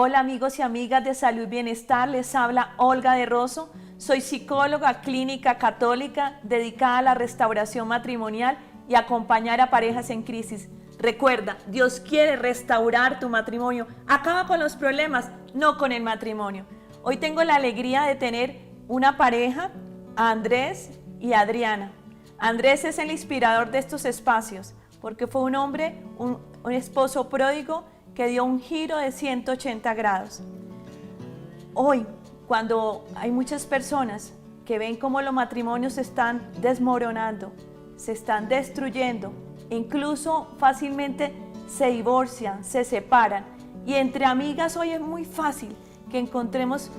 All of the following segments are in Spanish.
Hola amigos y amigas de Salud y Bienestar, les habla Olga de Rosso. Soy psicóloga clínica católica dedicada a la restauración matrimonial y acompañar a parejas en crisis. Recuerda, Dios quiere restaurar tu matrimonio. Acaba con los problemas, no con el matrimonio. Hoy tengo la alegría de tener una pareja, a Andrés y Adriana. Andrés es el inspirador de estos espacios porque fue un hombre, un esposo pródigo que dio un giro de 180 grados. Hoy, cuando hay muchas personas que ven cómo los matrimonios se están desmoronando, se están destruyendo, incluso fácilmente se divorcian, se separan, y entre amigas hoy es muy fácil que encontremos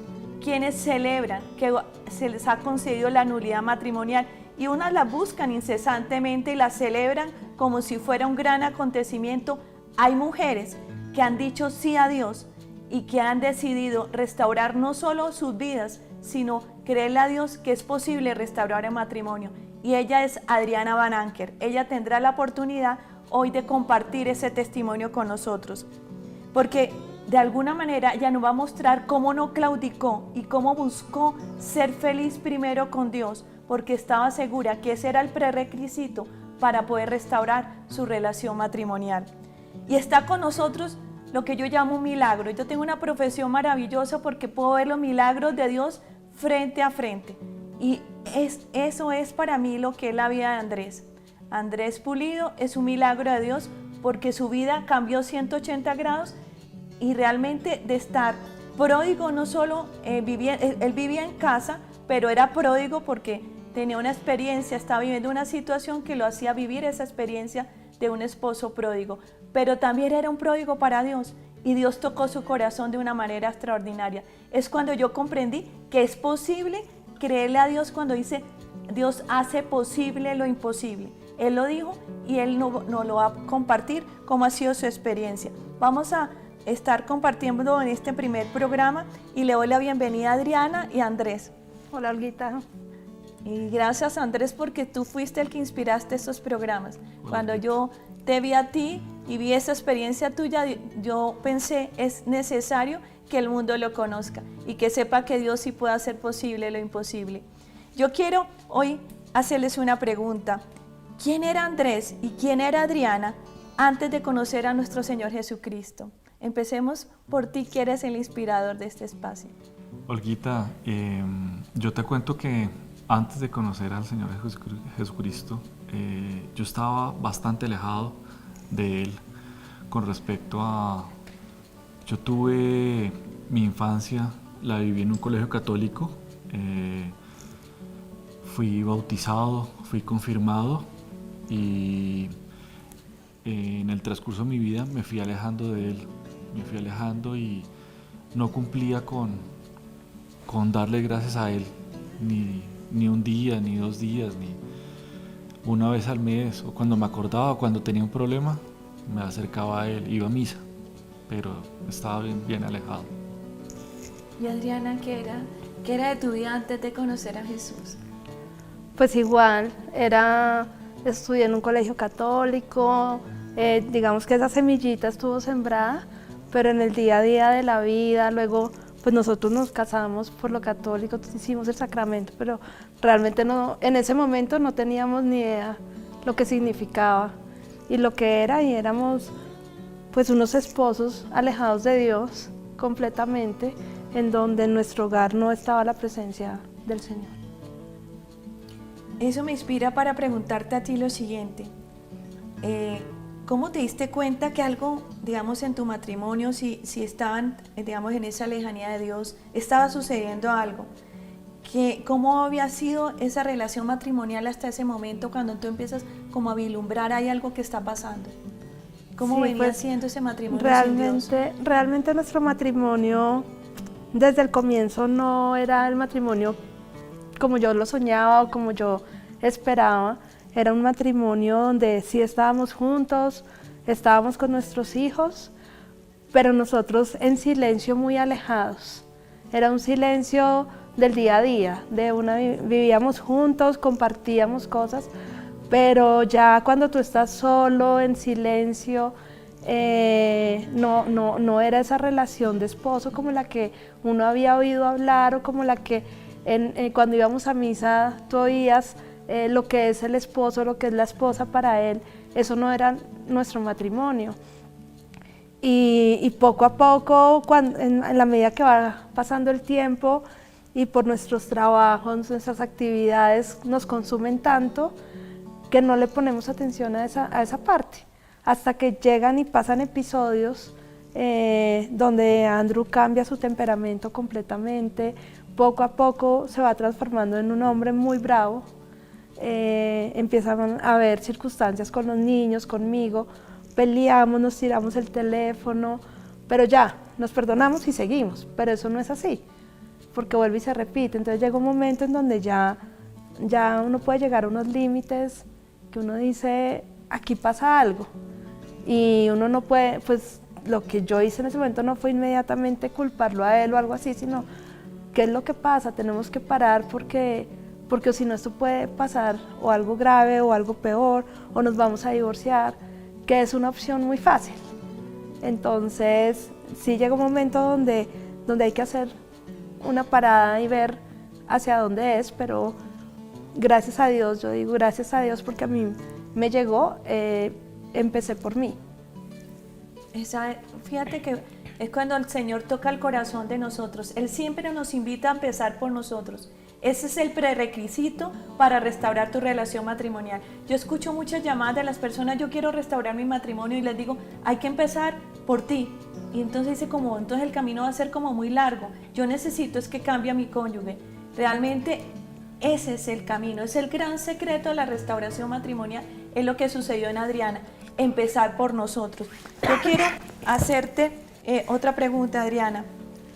quienes celebran que se les ha concedido la nulidad matrimonial, y unas la buscan incesantemente y la celebran como si fuera un gran acontecimiento. Hay mujeres que han dicho sí a Dios y que han decidido restaurar no solo sus vidas, sino creerle a Dios que es posible restaurar el matrimonio. Y ella es Adriana Van Anker. Ella tendrá la oportunidad hoy de compartir ese testimonio con nosotros, porque de alguna manera ella nos va a mostrar cómo no claudicó y cómo buscó ser feliz primero con Dios, porque estaba segura que ese era el prerequisito para poder restaurar su relación matrimonial. Y está con nosotros lo que yo llamo un milagro. Yo tengo una profesión maravillosa porque puedo ver los milagros de Dios frente a frente. Y eso es para mí lo que es la vida de Andrés. Andrés Pulido es un milagro de Dios porque su vida cambió 180 grados y realmente de estar pródigo, no solo él vivía en casa, pero era pródigo porque tenía una experiencia, estaba viviendo una situación que lo hacía vivir esa experiencia de un esposo pródigo, pero también era un pródigo para Dios, y Dios tocó su corazón de una manera extraordinaria. Es cuando yo comprendí que es posible creerle a Dios cuando dice, Dios hace posible lo imposible. Él lo dijo y Él nos lo va a compartir cómo ha sido su experiencia. Vamos a estar compartiendo en este primer programa y le doy la bienvenida a Adriana y a Andrés. Hola, Olguita. Y gracias, Andrés, porque tú fuiste el que inspiraste estos programas. Cuando yo te vi a ti y vi esa experiencia tuya, yo pensé, es necesario que el mundo lo conozca y que sepa que Dios sí puede hacer posible lo imposible. Yo quiero hoy hacerles una pregunta. ¿Quién era Andrés y quién era Adriana antes de conocer a nuestro Señor Jesucristo? Empecemos por ti, que eres el inspirador de este espacio. Olguita, yo te cuento que antes de conocer al Señor Jesucristo, yo estaba bastante alejado de Él con respecto a... Yo tuve mi infancia, la viví en un colegio católico, fui bautizado, fui confirmado y en el transcurso de mi vida me fui alejando de Él, y no cumplía con darle gracias a Él, ni un día, ni 2 días, ni una vez al mes, o cuando me acordaba, cuando tenía un problema, me acercaba a Él, iba a misa, pero estaba bien alejado. ¿Y Adriana, qué era de tu vida antes de conocer a Jesús? Pues igual, estudié en un colegio católico, digamos que esa semillita estuvo sembrada, pero en el día a día de la vida, luego pues nosotros nos casamos por lo católico, hicimos el sacramento, pero realmente no, en ese momento no teníamos ni idea lo que significaba y lo que era, y éramos pues unos esposos alejados de Dios completamente, en donde en nuestro hogar no estaba la presencia del Señor. Eso me inspira para preguntarte a ti lo siguiente. ¿Cómo te diste cuenta que algo, digamos, en tu matrimonio, si estaban, digamos, en esa lejanía de Dios, estaba sucediendo algo? ¿Cómo había sido esa relación matrimonial hasta ese momento, cuando tú empiezas como a vislumbrar hay algo que está pasando? ¿Cómo venía siendo ese matrimonio sin Dios? Realmente nuestro matrimonio desde el comienzo no era el matrimonio como yo lo soñaba o como yo esperaba. Era un matrimonio donde sí estábamos juntos, estábamos con nuestros hijos, pero nosotros en silencio, muy alejados. Era un silencio del día a día, vivíamos juntos, compartíamos cosas, pero ya cuando tú estás solo, en silencio, no era esa relación de esposo como la que uno había oído hablar o como la que cuando íbamos a misa tú oías lo que es el esposo, lo que es la esposa para él. Eso no era nuestro matrimonio. Y poco a poco, en la medida que va pasando el tiempo y por nuestros trabajos, nuestras actividades nos consumen tanto que no le ponemos atención a esa parte, hasta que llegan y pasan episodios donde Andrew cambia su temperamento completamente, poco a poco se va transformando en un hombre muy bravo, empiezan a haber circunstancias con los niños, conmigo, peleamos, nos tiramos el teléfono, pero ya, nos perdonamos y seguimos, pero eso no es así, porque vuelve y se repite. Entonces llega un momento en donde ya uno puede llegar a unos límites que uno dice, aquí pasa algo, y uno no puede, pues lo que yo hice en ese momento no fue inmediatamente culparlo a él o algo así, sino, ¿qué es lo que pasa? Tenemos que parar porque si no esto puede pasar o algo grave o algo peor, o nos vamos a divorciar, que es una opción muy fácil. Entonces, sí llega un momento donde hay que hacer una parada y ver hacia dónde es, pero gracias a Dios, yo digo gracias a Dios porque a mí me llegó, empecé por mí. Fíjate que es cuando el Señor toca el corazón de nosotros. Él siempre nos invita a empezar por nosotros. Ese es el prerequisito para restaurar tu relación matrimonial. Yo escucho muchas llamadas de las personas, yo quiero restaurar mi matrimonio, y les digo, hay que empezar por ti. Y entonces dice entonces el camino va a ser como muy largo. Yo necesito es que cambie a mi cónyuge. Realmente ese es el camino, es el gran secreto de la restauración matrimonial, es lo que sucedió en Adriana, empezar por nosotros. Yo quiero hacerte otra pregunta, Adriana.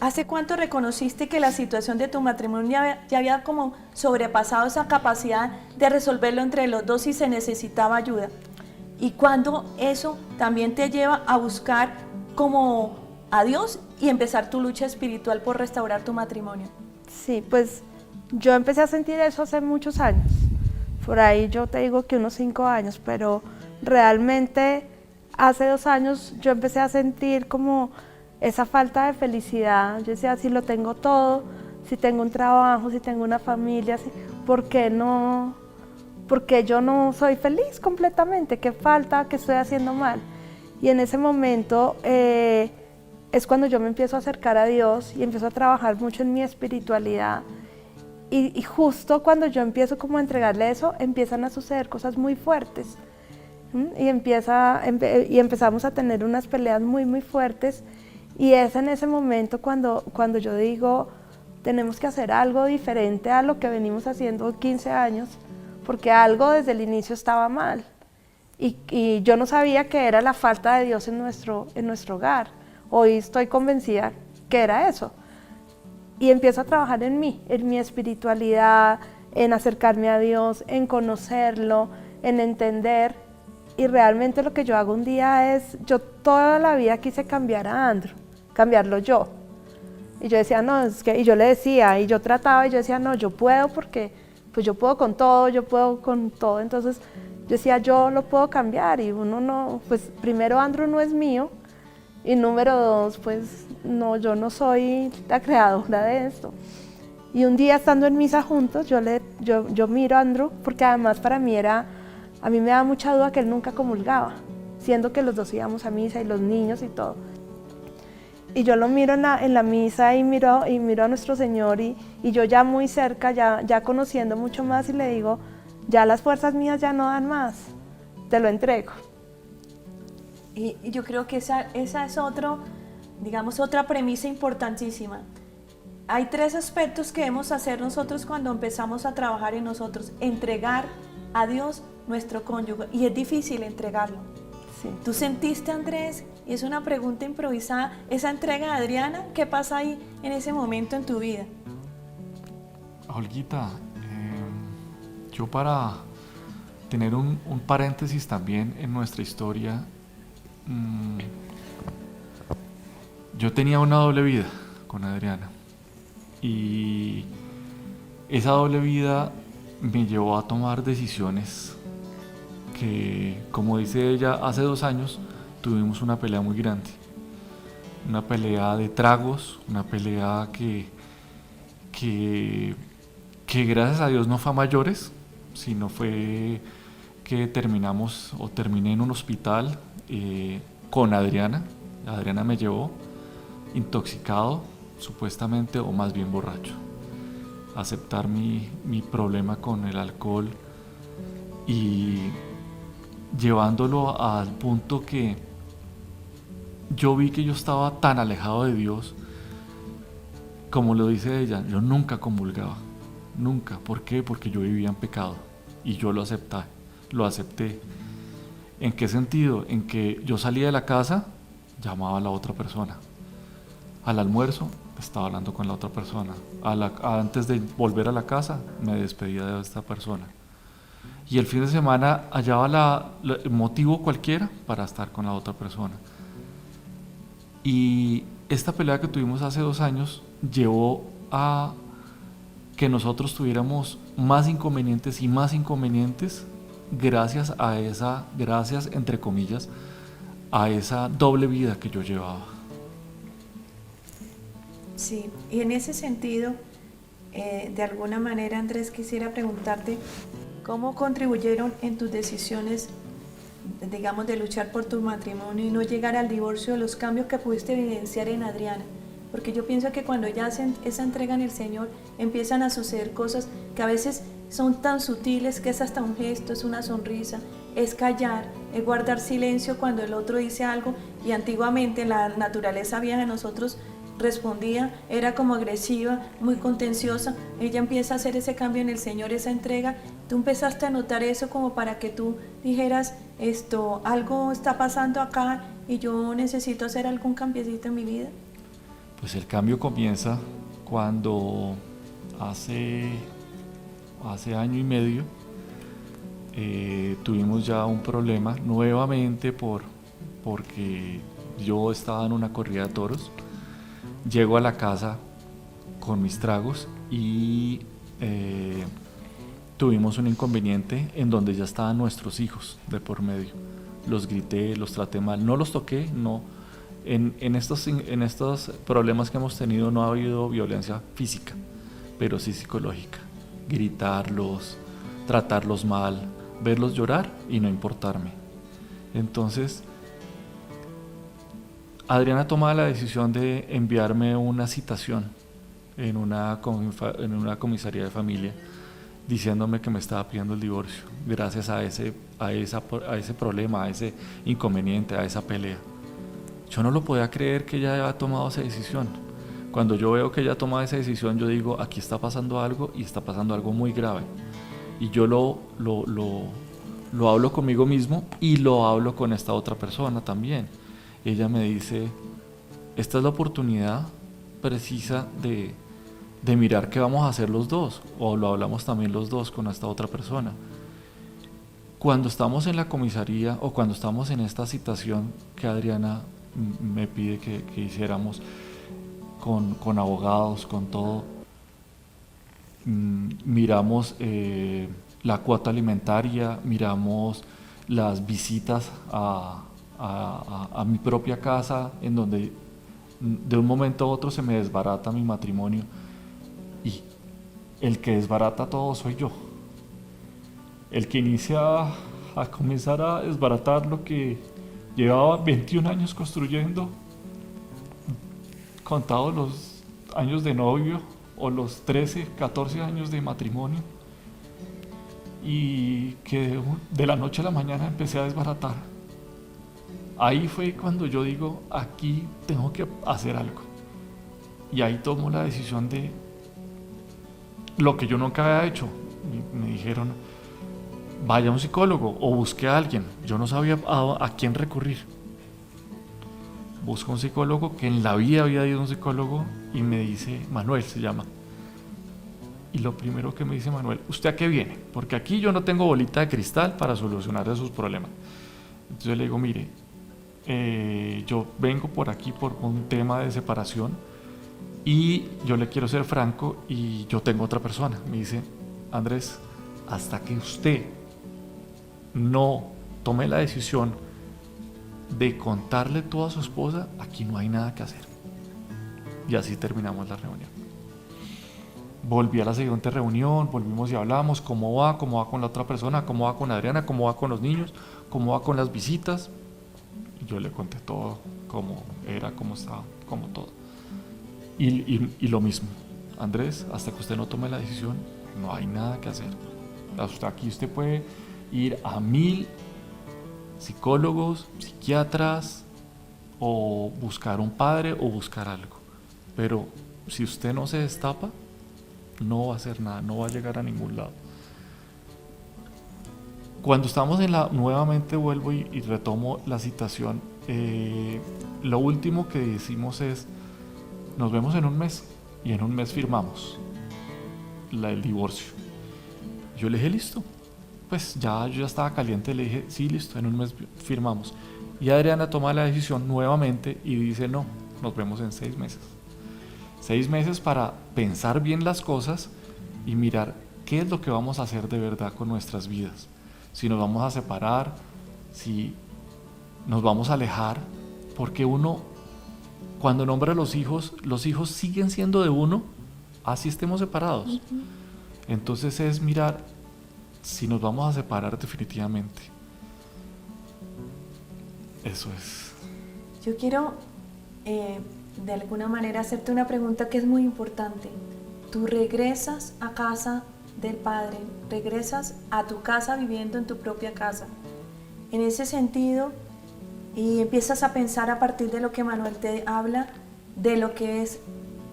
¿Hace cuánto reconociste que la situación de tu matrimonio ya había como sobrepasado esa capacidad de resolverlo entre los dos y se necesitaba ayuda? ¿Y cuándo eso también te lleva a buscar como a Dios y empezar tu lucha espiritual por restaurar tu matrimonio? Sí, pues yo empecé a sentir eso hace muchos años. Por ahí yo te digo que unos 5 años, pero realmente hace 2 años yo empecé a sentir como esa falta de felicidad. Yo decía, si lo tengo todo, si tengo un trabajo, si tengo una familia, ¿por qué yo no soy feliz completamente? ¿Qué falta? ¿Qué estoy haciendo mal? Y en ese momento es cuando yo me empiezo a acercar a Dios y empiezo a trabajar mucho en mi espiritualidad. Y justo cuando yo empiezo como a entregarle eso, empiezan a suceder cosas muy fuertes. Y empezamos a tener unas peleas muy, muy fuertes. Y es en ese momento cuando yo digo, tenemos que hacer algo diferente a lo que venimos haciendo 15 años, porque algo desde el inicio estaba mal. Y yo no sabía que era la falta de Dios en nuestro hogar. Hoy estoy convencida que era eso. Y empiezo a trabajar en mí, en mi espiritualidad, en acercarme a Dios, en conocerlo, en entender. Y realmente lo que yo hago un día es, yo toda la vida quise cambiar a Andrew, cambiarlo yo. Y yo decía, no, y yo le decía, y yo trataba, y yo decía, no, yo puedo porque pues yo puedo con todo, yo puedo con todo. Entonces yo decía, yo lo puedo cambiar, y uno no, pues primero Andrew no es mío, y número 2, pues no, yo no soy la creadora de esto. Y un día estando en misa juntos, yo miro a Andrew, porque además para mí a mí me da mucha duda que él nunca comulgaba, siendo que los dos íbamos a misa y los niños y todo. Y yo lo miro en la misa y miro a nuestro Señor y yo ya muy cerca, ya conociendo mucho más, y le digo, ya las fuerzas mías ya no dan más, te lo entrego. Y yo creo que esa es otra premisa importantísima. Hay 3 aspectos que debemos hacer nosotros cuando empezamos a trabajar en nosotros. Entregar a Dios nuestro cónyuge, y es difícil entregarlo. Sí. ¿Tú sentiste, Andrés? Y es una pregunta improvisada, esa entrega de Adriana, ¿qué pasa ahí en ese momento en tu vida? Olguita, yo para tener un paréntesis también en nuestra historia, yo tenía una doble vida con Adriana, y esa doble vida me llevó a tomar decisiones que, como dice ella, hace 2 años tuvimos una pelea muy grande. Una pelea de tragos, una pelea que gracias a Dios no fue a mayores, sino fue que terminé en un hospital con Adriana. Adriana me llevó intoxicado, supuestamente, o más bien borracho. Aceptar mi problema con el alcohol y llevándolo al punto que yo vi que yo estaba tan alejado de Dios, como lo dice ella, yo nunca comulgaba, nunca. ¿Por qué? Porque yo vivía en pecado y yo lo acepté. ¿En qué sentido? En que yo salía de la casa, llamaba a la otra persona. Al almuerzo, estaba hablando con la otra persona. Antes de volver a la casa, me despedía de esta persona. Y el fin de semana hallaba el motivo cualquiera para estar con la otra persona. Y esta pelea que tuvimos hace 2 años llevó a que nosotros tuviéramos más inconvenientes y más inconvenientes gracias entre comillas, a esa doble vida que yo llevaba. Sí, y en ese sentido, de alguna manera, Andrés, quisiera preguntarte, ¿cómo contribuyeron en tus decisiones, digamos, de luchar por tu matrimonio y no llegar al divorcio, los cambios que pudiste evidenciar en Adriana? Porque yo pienso que cuando ya hacen esa entrega en el Señor, empiezan a suceder cosas que a veces son tan sutiles que es hasta un gesto, es una sonrisa, es callar, es guardar silencio cuando el otro dice algo, y antiguamente la naturaleza vieja de nosotros respondía, era como agresiva, muy contenciosa. Ella empieza a hacer ese cambio en el Señor, esa entrega. Tú empezaste a notar eso como para que tú dijeras, algo está pasando acá y yo necesito hacer algún cambiecito en mi vida. Pues el cambio comienza cuando hace 1 año y medio tuvimos ya un problema nuevamente porque yo estaba en una corrida de toros. Llego a la casa con mis tragos y tuvimos un inconveniente en donde ya estaban nuestros hijos de por medio. Los grité, los traté mal, no los toqué, no. En estos problemas que hemos tenido no ha habido violencia física, pero sí psicológica. Gritarlos, tratarlos mal, verlos llorar y no importarme. Entonces, Adriana toma la decisión de enviarme una citación en una comisaría de familia diciéndome que me estaba pidiendo el divorcio gracias a ese problema, a ese inconveniente, a esa pelea. Yo no lo podía creer que ella haya tomado esa decisión. Cuando yo veo que ella toma esa decisión, yo digo, aquí está pasando algo y está pasando algo muy grave. Y yo lo hablo conmigo mismo y lo hablo con esta otra persona también. Ella me dice, esta es la oportunidad precisa de mirar qué vamos a hacer los dos, o lo hablamos también los dos con esta otra persona. Cuando estamos en la comisaría o cuando estamos en esta citación que Adriana me pide que hiciéramos con abogados, con todo, miramos la cuota alimentaria, miramos las visitas a mi propia casa, en donde de un momento a otro se me desbarata mi matrimonio y el que desbarata todo soy yo. El que inicia a comenzar a desbaratar lo que llevaba 21 años construyendo, contados los años de novio o los 13, 14 años de matrimonio, y que de la noche a la mañana empecé a desbaratar. Ahí fue cuando yo digo, aquí tengo que hacer algo. Y ahí tomo la decisión de lo que yo nunca había hecho. Me dijeron, vaya a un psicólogo o busque a alguien. Yo no sabía a quién recurrir. Busco un psicólogo que en la vida había ido a un psicólogo y me dice, Manuel se llama. Y lo primero que me dice Manuel, ¿usted a qué viene? Porque aquí yo no tengo bolita de cristal para solucionar esos problemas. Entonces le digo, mire, yo vengo por aquí por un tema de separación y yo le quiero ser franco y yo tengo otra persona. Me dice, Andrés, hasta que usted no tome la decisión de contarle todo a su esposa, aquí no hay nada que hacer. Y así terminamos la reunión. Volví a la siguiente reunión, volvimos y hablamos cómo va con la otra persona, cómo va con Adriana, cómo va con los niños, cómo va con las visitas. Y yo le conté todo, cómo era, cómo estaba, cómo todo. Y lo mismo, Andrés, hasta que usted no tome la decisión, no hay nada que hacer. Hasta aquí usted puede ir a 1000 psicólogos, psiquiatras, o buscar un padre o buscar algo. Pero si usted no se destapa, no va a hacer nada, no va a llegar a ningún lado. Cuando estamos nuevamente vuelvo y retomo la citación, lo último que decimos es, nos vemos en un mes, y en un mes firmamos el divorcio. Yo le dije, listo, pues yo ya estaba caliente, le dije, sí, listo, en un mes firmamos. Y Adriana toma la decisión nuevamente y dice, no, nos vemos en 6 meses. 6 meses para pensar bien las cosas y mirar qué es lo que vamos a hacer de verdad con nuestras vidas. Si nos vamos a separar, si nos vamos a alejar, porque uno, cuando nombra a los hijos siguen siendo de uno, así estemos separados. Entonces es mirar si nos vamos a separar definitivamente. Eso es. Yo quiero de alguna manera hacerte una pregunta que es muy importante. Tú regresas a casa del Padre, regresas a tu casa viviendo en tu propia casa. En ese sentido, y empiezas a pensar a partir de lo que Manuel te habla, de lo que es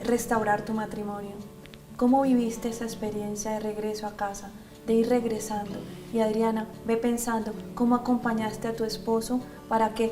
restaurar tu matrimonio. ¿Cómo viviste esa experiencia de regreso a casa, de ir regresando? Y Adriana, ve pensando cómo acompañaste a tu esposo para que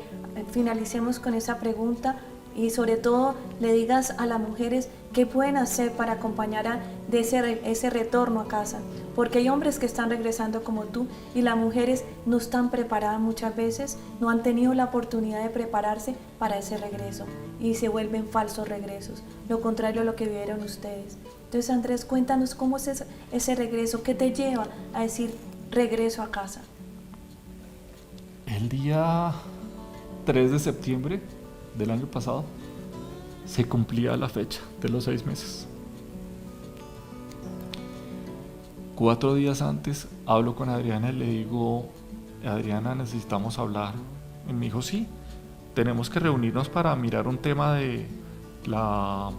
finalicemos con esa pregunta y sobre todo le digas a las mujeres qué pueden hacer para acompañar de ese retorno a casa, porque hay hombres que están regresando como tú y las mujeres no están preparadas muchas veces, no han tenido la oportunidad de prepararse para ese regreso y se vuelven falsos regresos, lo contrario a lo que vivieron ustedes. Entonces, Andrés, cuéntanos cómo es ese regreso, qué te lleva a decir regreso a casa. El día 3 de septiembre del año pasado se cumplía la fecha de los 6 meses. 4 días antes hablo con Adriana y le digo, Adriana, necesitamos hablar. Y me dijo, sí, tenemos que reunirnos para mirar un tema de la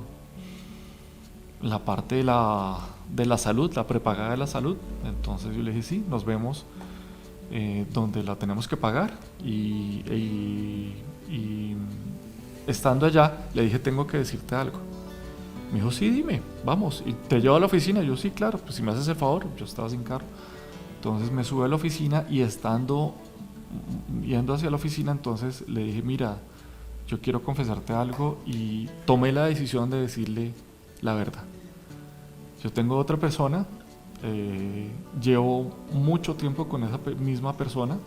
parte de la salud, la prepagada de la salud. Entonces yo le dije, sí, nos vemos donde la tenemos que pagar y estando allá le dije, tengo que decirte algo. Me dijo, sí, dime, vamos, y te llevo a la oficina. Yo, sí, claro, pues si me haces el favor. Yo estaba sin carro. Entonces me sube a la oficina y yendo hacia la oficina, entonces le dije, mira, yo quiero confesarte algo, y tomé la decisión de decirle la verdad. Yo tengo otra persona, llevo mucho tiempo con esa misma persona,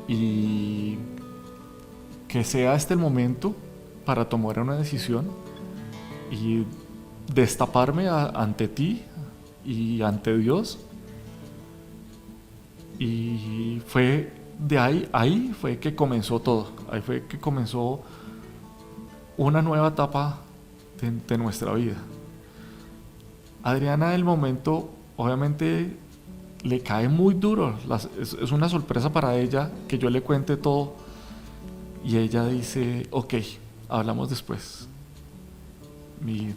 y que sea este el momento para tomar una decisión y destaparme ante ti y ante Dios. Y fue de ahí fue que comenzó todo, ahí fue que comenzó una nueva etapa de nuestra vida. Adriana, en el momento, obviamente le cae muy duro, es una sorpresa para ella que yo le cuente todo, y ella dice, ok, hablamos después. Y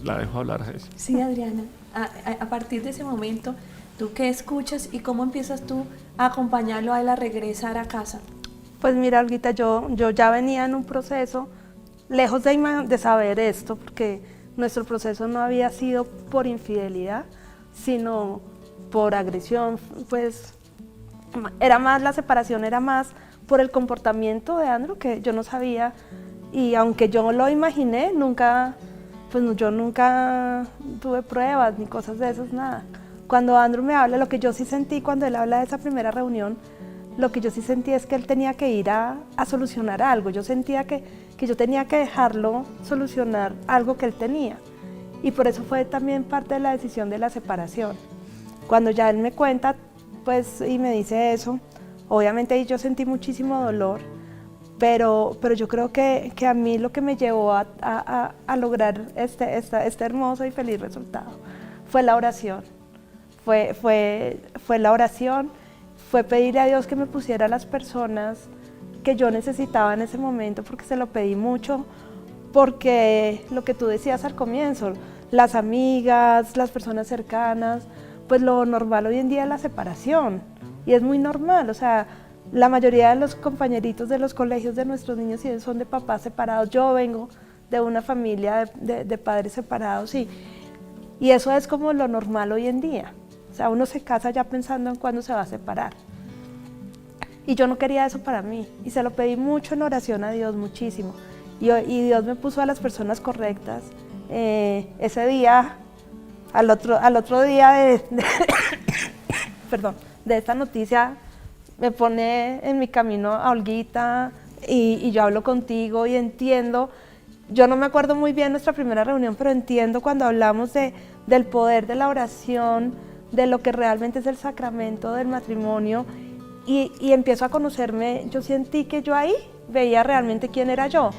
la dejo hablar a ella. Sí, Adriana, a partir de ese momento, ¿tú qué escuchas y cómo empiezas tú a acompañarlo a él a regresar a casa? Pues mira, Olguita, yo ya venía en un proceso, lejos de saber esto, porque nuestro proceso no había sido por infidelidad, sino por agresión. Pues era más, la separación era más por el comportamiento de Andrew, que yo no sabía, y aunque yo lo imaginé, yo nunca tuve pruebas ni cosas de esas, nada. Cuando Andrew me habla, lo que yo sí sentí cuando él habla de esa primera reunión, lo que yo sí sentí es que él tenía que ir a solucionar algo. Yo sentía que yo tenía que dejarlo solucionar algo que él tenía. Y por eso fue también parte de la decisión de la separación. Cuando ya él me cuenta, pues, y me dice eso, obviamente ahí yo sentí muchísimo dolor, pero yo creo que a mí lo que me llevó a lograr este hermoso y feliz resultado fue la oración. Fue la oración, fue pedirle a Dios que me pusiera las personas que yo necesitaba en ese momento, porque se lo pedí mucho, porque lo que tú decías al comienzo, las amigas, las personas cercanas, pues lo normal hoy en día es la separación, y es muy normal, o sea, la mayoría de los compañeritos de los colegios de nuestros niños son de papás separados. Yo vengo de una familia de padres separados y eso es como lo normal hoy en día. O sea, uno se casa ya pensando en cuándo se va a separar. Y yo no quería eso para mí y se lo pedí mucho en oración a Dios, muchísimo. Y Dios me puso a las personas correctas. Ese día, al otro día perdón, de esta noticia, me pone en mi camino a Olguita y yo hablo contigo y entiendo, yo no me acuerdo muy bien nuestra primera reunión, pero entiendo cuando hablamos del poder de la oración, de lo que realmente es el sacramento del matrimonio y empiezo a conocerme. Yo sentí que yo ahí veía realmente quién era yo,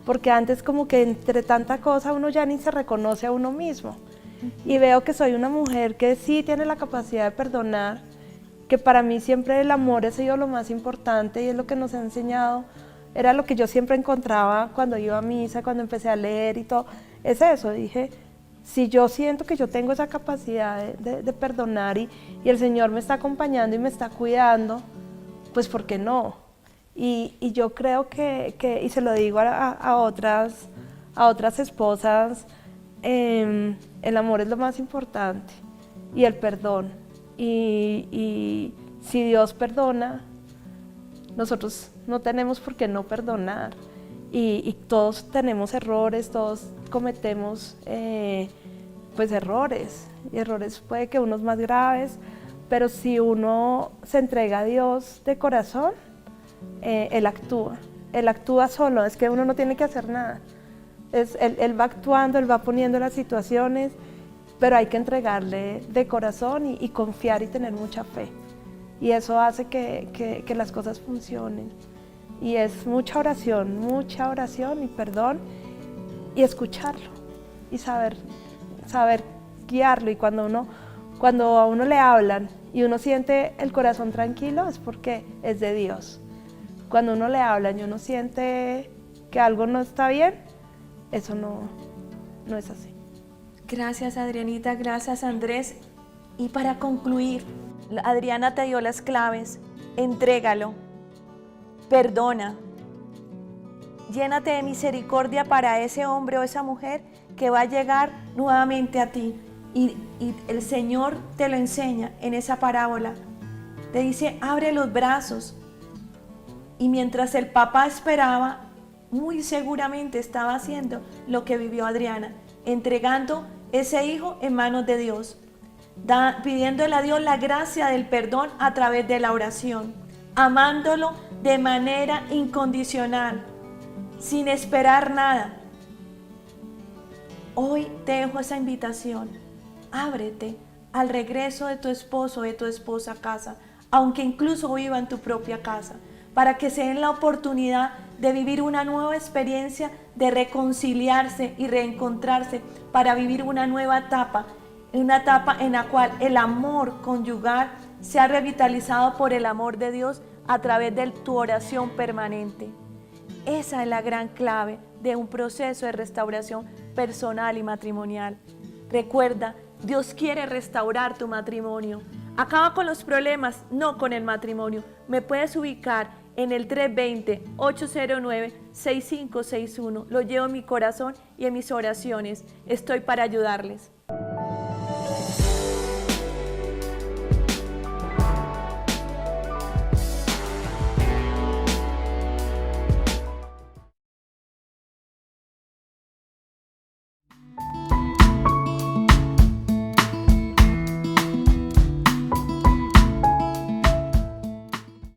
porque antes como que entre tanta cosa uno ya ni se reconoce a uno mismo y veo que soy una mujer que sí tiene la capacidad de perdonar, que para mí siempre el amor ha sido lo más importante y es lo que nos ha enseñado, era lo que yo siempre encontraba cuando iba a misa, cuando empecé a leer y todo, es eso. Dije, si yo siento que yo tengo esa capacidad de perdonar y el Señor me está acompañando y me está cuidando, pues ¿por qué no? Y yo creo que y se lo digo a otras esposas, el amor es lo más importante y el perdón. Y si Dios perdona, nosotros no tenemos por qué no perdonar. Y todos tenemos errores, todos cometemos pues errores. Y errores puede que unos más graves, pero si uno se entrega a Dios de corazón, Él actúa solo, es que uno no tiene que hacer nada. Él va actuando, Él va poniendo las situaciones, pero hay que entregarle de corazón y confiar y tener mucha fe. Y eso hace que las cosas funcionen. Y es mucha oración y perdón y escucharlo y saber guiarlo. Y cuando a uno le hablan y uno siente el corazón tranquilo es porque es de Dios. Cuando uno le hablan y uno siente que algo no está bien, eso no es así. Gracias, Adrianita, gracias, Andrés. Y para concluir, Adriana te dio las claves. Entrégalo, perdona, llénate de misericordia para ese hombre o esa mujer que va a llegar nuevamente a ti. Y el Señor te lo enseña en esa parábola. Te dice, abre los brazos. Y mientras el papá esperaba, muy seguramente estaba haciendo lo que vivió Adriana, entregando ese hijo en manos de Dios, pidiéndole a Dios la gracia del perdón a través de la oración, amándolo de manera incondicional, sin esperar nada. Hoy te dejo esa invitación, ábrete al regreso de tu esposo o de tu esposa a casa, aunque incluso viva en tu propia casa, para que se den la oportunidad de vivir una nueva experiencia, de reconciliarse y reencontrarse para vivir una nueva etapa, una etapa en la cual el amor conyugal sea revitalizado por el amor de Dios a través de tu oración permanente. Esa es la gran clave de un proceso de restauración personal y matrimonial. Recuerda, Dios quiere restaurar tu matrimonio. Acaba con los problemas, no con el matrimonio. Me puedes ubicar en el 320-809-6561. Lo llevo en mi corazón y en mis oraciones. Estoy para ayudarles.